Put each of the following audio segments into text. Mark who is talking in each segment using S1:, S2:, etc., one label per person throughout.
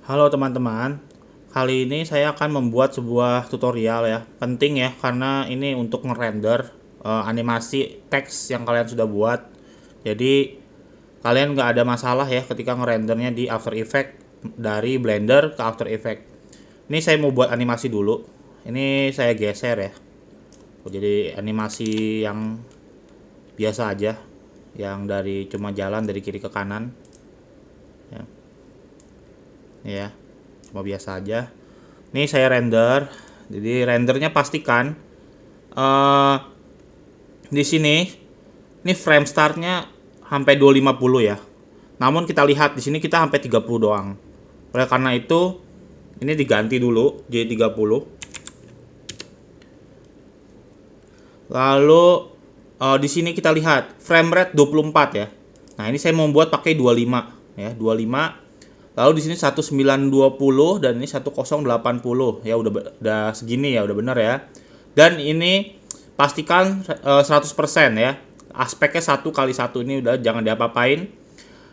S1: Halo teman-teman, kali ini saya akan membuat sebuah tutorial ya. Penting ya, karena ini untuk ngerender animasi teks yang kalian sudah buat. Jadi kalian nggak ada masalah ya ketika ngerendernya di After Effects dari Blender ke After Effects. Ini saya mau buat animasi dulu. Ini saya geser ya. Jadi animasi yang biasa aja, yang dari cuma jalan dari kiri ke kanan. Ya, ya cuma biasa aja. Ini saya render. Jadi rendernya pastikan eh di sini ini frame startnya sampai 250 ya. Namun kita lihat di sini kita sampai 30 doang. Oleh karena itu ini diganti dulu jadi 30. Lalu di sini kita lihat frame rate 24 ya. Nah, ini saya mau buat pakai 25 ya, 25. Lalu di sini 1920 dan ini 1080 ya, udah segini ya, udah benar ya. Dan ini pastikan 100% ya. Aspeknya 1 kali 1 ini udah jangan diapa-apain.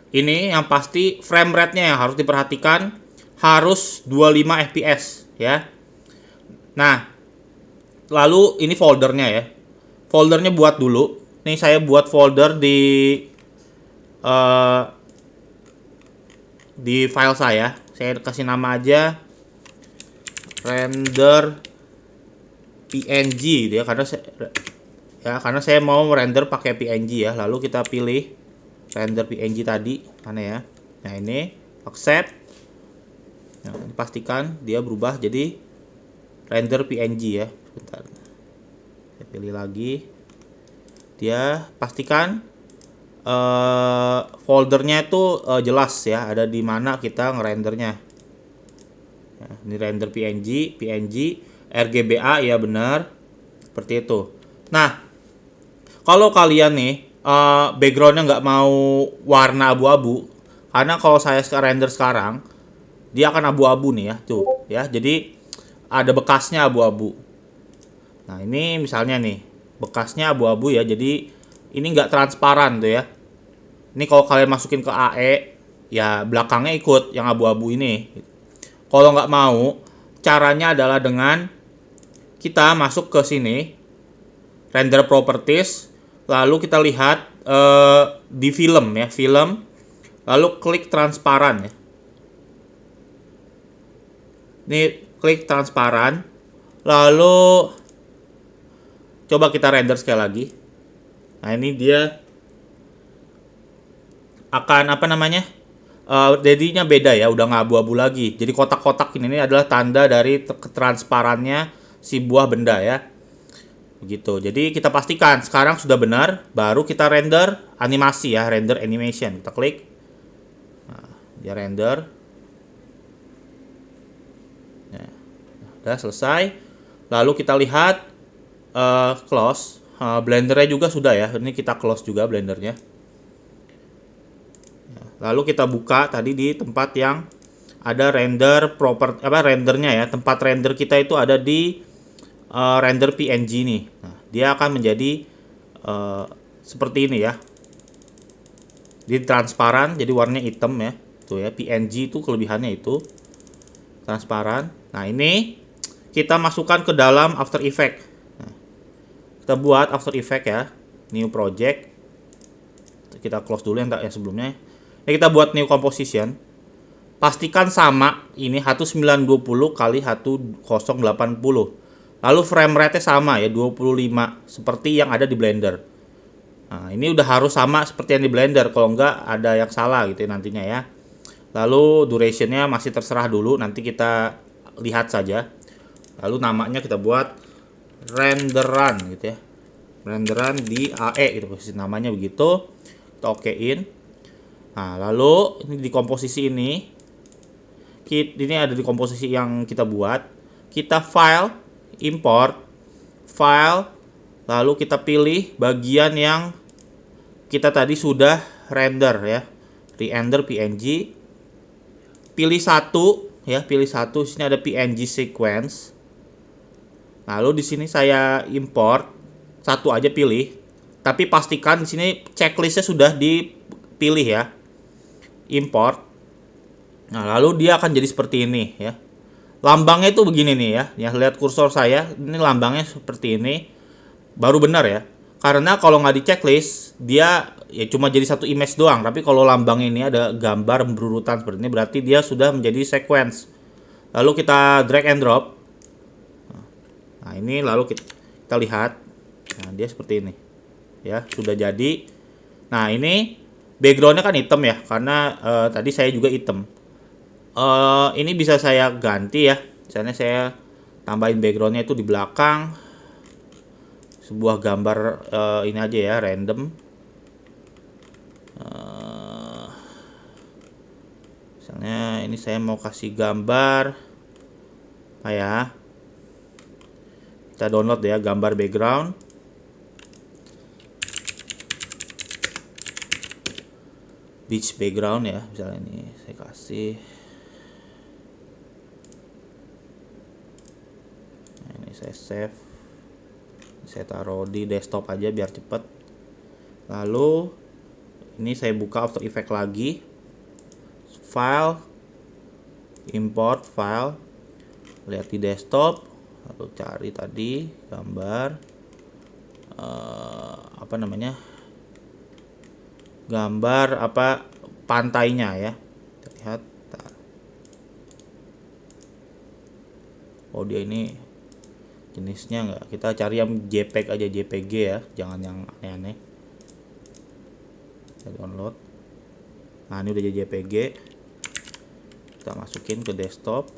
S1: Ini yang pasti frame rate-nya yang harus diperhatikan, harus 25 fps ya. Nah, lalu ini foldernya ya. Foldernya buat dulu. Nih saya buat folder uh, di file saya. Saya kasih nama aja render PNG gitu ya, karena saya mau render pakai PNG ya. Lalu kita pilih render PNG tadi mana ya. Nah, ini accept. Nah, pastikan dia berubah jadi render PNG ya. Bentar. Saya pilih lagi. Dia pastikan foldernya itu jelas ya, ada di mana kita ngerendernya. Nah, ini render PNG, RGBA ya benar, seperti itu. Nah, kalau kalian nih backgroundnya nggak mau warna abu-abu, karena kalau saya render sekarang dia akan abu-abu nih ya, tuh ya. Jadi ada bekasnya abu-abu. Nah, ini misalnya nih bekasnya abu-abu ya, jadi ini nggak transparan tuh ya. Ini kalau kalian masukin ke AE, ya belakangnya ikut yang abu-abu ini. Kalau nggak mau, caranya adalah dengan kita masuk ke sini, render properties, lalu kita lihat di film ya, film, lalu klik transparan ya. Ini klik transparan, lalu coba kita render sekali lagi. Nah, ini dia akan apa namanya? Jadinya beda ya, udah nggak abu-abu lagi. Jadi kotak-kotak ini adalah tanda dari ketransparannya si buah benda ya. Begitu. Jadi kita pastikan sekarang sudah benar, baru kita render animasi ya, render animation. Kita klik. Nah, dia render. Nah, udah selesai. Lalu kita lihat close. Blendernya juga sudah ya. Ini kita close juga blendernya. Lalu kita buka tadi di tempat yang ada render rendernya ya. Tempat render kita itu ada di render PNG nih. Nah, dia akan menjadi seperti ini ya. Jadi transparan, jadi warnanya hitam ya. Tuh ya, PNG itu kelebihannya itu transparan. Nah, ini kita masukkan ke dalam After Effects. Nah, kita buat After Effects ya. New project. Kita close dulu yang sebelumnya. Ini kita buat new composition. Pastikan sama ini 1920 kali 1080. Lalu frame rate-nya sama ya 25 seperti yang ada di Blender. Nah, ini udah harus sama seperti yang di Blender, kalau enggak ada yang salah gitu ya nantinya ya. Lalu duration-nya masih terserah dulu, nanti kita lihat saja. Lalu namanya kita buat renderan gitu ya. Renderan di AE gitu, posisi namanya begitu. Kita okein. Nah, lalu ini di komposisi ini ada di komposisi yang kita buat. Kita file, import, file, lalu kita pilih bagian yang kita tadi sudah render ya. Render PNG. Pilih satu ya, pilih satu. Sini ada PNG sequence. Lalu di sini saya import satu aja pilih. Tapi pastikan di sini checklistnya sudah dipilih ya. Import. Nah, lalu dia akan jadi seperti ini ya. Lambangnya itu begini nih ya. Ya, lihat kursor saya, ini lambangnya seperti ini. Baru benar ya. Karena kalau nggak di checklist, dia ya cuma jadi satu image doang. Tapi kalau lambang ini ada gambar berurutan seperti ini, berarti dia sudah menjadi sequence. Lalu kita drag and drop. Nah, ini lalu kita lihat. Nah, dia seperti ini. Ya, sudah jadi. Nah, ini backgroundnya kan hitam ya, karena tadi saya juga hitam. Ini bisa saya ganti ya. Misalnya saya tambahin backgroundnya itu di belakang. Sebuah gambar ini aja ya, random. Misalnya ini saya mau kasih gambar apa ya. Kita download ya gambar background. Beach background ya, misalnya ini saya kasih. Nah, ini saya save. Saya taruh di desktop aja biar cepet. Lalu ini saya buka After Effects lagi. File, import file. Lihat di desktop. Lalu cari tadi gambar apa namanya? Gambar apa pantainya ya. Kita lihat. Oh, dia ini jenisnya enggak. Kita cari yang JPEG aja, JPG ya, jangan yang aneh-aneh. Kita download. Nah, ini udah jadi JPG. Kita masukin ke desktop.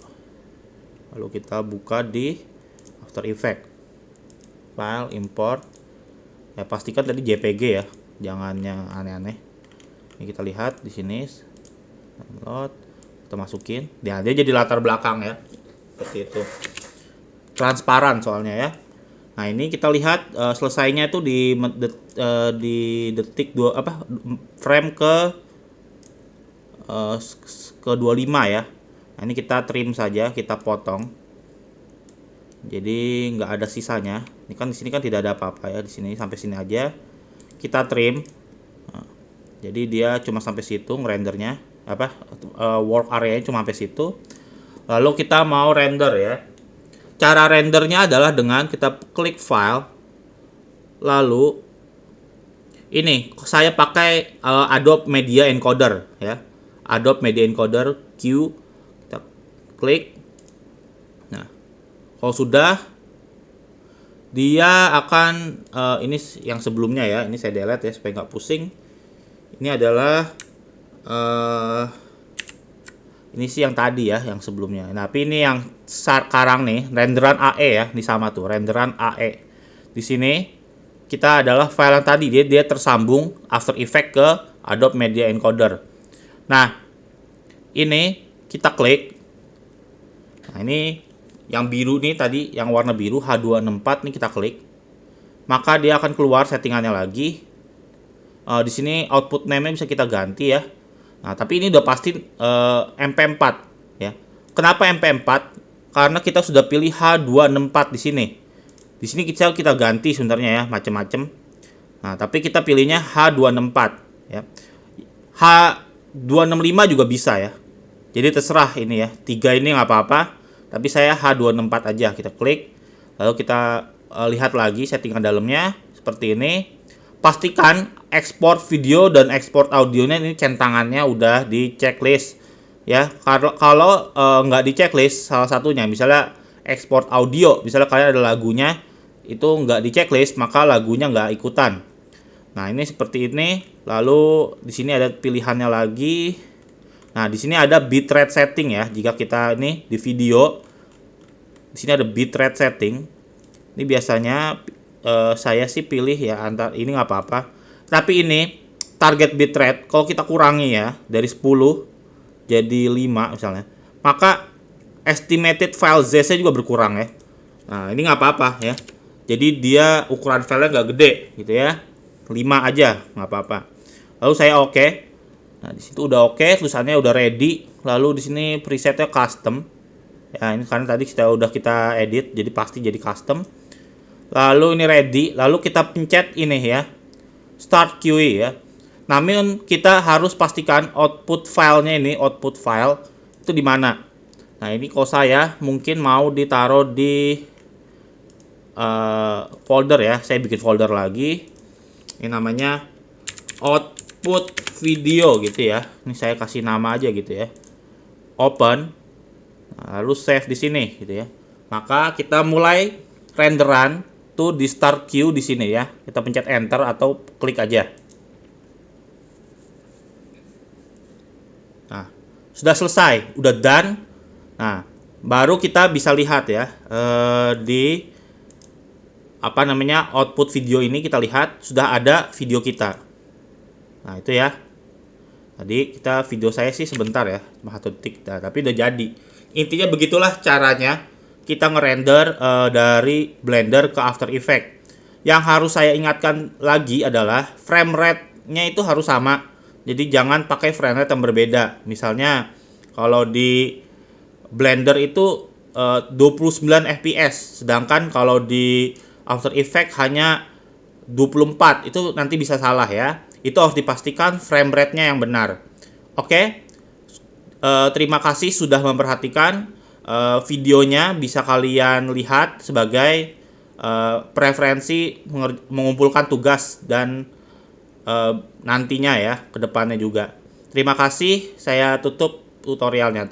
S1: Lalu kita buka di After Effects. File, import. Ya, pastikan tadi JPG ya, jangan yang aneh-aneh. Ini kita lihat di sini. Download. Kita masukin. Dia jadi latar belakang ya. Seperti itu. Transparan soalnya ya. Nah, ini kita lihat selesainya itu di detik frame ke 25 ya. Nah, ini kita trim saja, kita potong. Jadi nggak ada sisanya. Ini kan di sini kan tidak ada apa-apa ya, di sini sampai sini aja. Kita trim. Nah, jadi dia cuma sampai situ ngerendernya, work area-nya cuma sampai situ. Lalu kita mau render ya. Cara rendernya adalah dengan kita klik file, lalu ini saya pakai Adobe Media Encoder ya, Adobe Media Encoder Q, kita klik. Nah, kalau sudah, dia akan ini yang sebelumnya ya, ini saya delete ya supaya nggak pusing. Ini adalah ini sih yang tadi ya, yang sebelumnya. Nah, tapi ini yang sekarang nih, renderan AE ya, ini sama tuh, renderan AE. Di sini kita adalah file yang tadi, dia tersambung After Effects ke Adobe Media Encoder. Nah, ini kita klik. Nah, ini yang biru nih tadi, yang warna biru H264 nih kita klik. Maka dia akan keluar settingannya lagi. Di sini output name-nya bisa kita ganti ya. Nah, tapi ini udah pasti MP4 ya. Kenapa MP4? Karena kita sudah pilih H264 di sini. Di sini kita ganti sebenarnya ya, macam-macam. Nah, tapi kita pilihnya H264 ya. H265 juga bisa ya. Jadi terserah ini ya. 3 ini nggak apa-apa, tapi saya H264 aja. Kita klik. Lalu kita lihat lagi settingan dalamnya seperti ini. Pastikan ekspor video dan ekspor audionya ini centangannya udah di checklist ya. Kalau nggak di checklist salah satunya, misalnya ekspor audio, misalnya kalian ada lagunya itu nggak di checklist, maka lagunya nggak ikutan. Nah, ini seperti ini. Lalu di sini ada pilihannya lagi. Nah, di sini ada bitrate setting ya. Jika kita ini di video, di sini ada bitrate setting. Ini biasanya saya sih pilih ya antar ini nggak apa-apa. Tapi ini target bitrate kalau kita kurangi ya dari 10 jadi 5 misalnya, maka estimated file size-nya juga berkurang ya. Nah, ini nggak apa-apa ya. Jadi dia ukuran filenya nggak gede gitu ya. 5 aja nggak apa-apa. Lalu saya oke. Nah, di situ udah oke, tulisannya udah ready. Lalu di sini presetnya custom. Ya, ini karena tadi kita edit jadi pasti jadi custom. Lalu ini ready, lalu kita pencet ini ya, start QE ya. Namun kita harus pastikan output filenya ini, output file itu di mana. Nah, ini kalau saya mungkin mau ditaruh di folder ya. Saya bikin folder lagi. Ini namanya output video gitu ya. Ini saya kasih nama aja gitu ya. Open. Lalu save di sini gitu ya. Maka kita mulai renderan tuh di start queue di sini ya. Kita pencet enter atau klik aja. Nah, sudah selesai, udah done. Nah, baru kita bisa lihat ya di apa namanya output video ini, kita lihat sudah ada video kita. Nah, itu ya. Tadi kita video saya sih sebentar ya, cuma 1 detik. Nah, tapi udah jadi. Intinya begitulah caranya kita ngerender dari Blender ke After Effects. Yang harus saya ingatkan lagi adalah frame rate-nya itu harus sama. Jadi jangan pakai frame rate yang berbeda. Misalnya kalau di Blender itu 29 fps, sedangkan kalau di After Effects hanya 24. Itu nanti bisa salah ya. Itu harus dipastikan frame rate-nya yang benar. Oke. Terima kasih sudah memperhatikan. Videonya bisa kalian lihat sebagai preferensi mengumpulkan tugas dan nantinya ya, kedepannya juga. Terima kasih, saya tutup tutorialnya.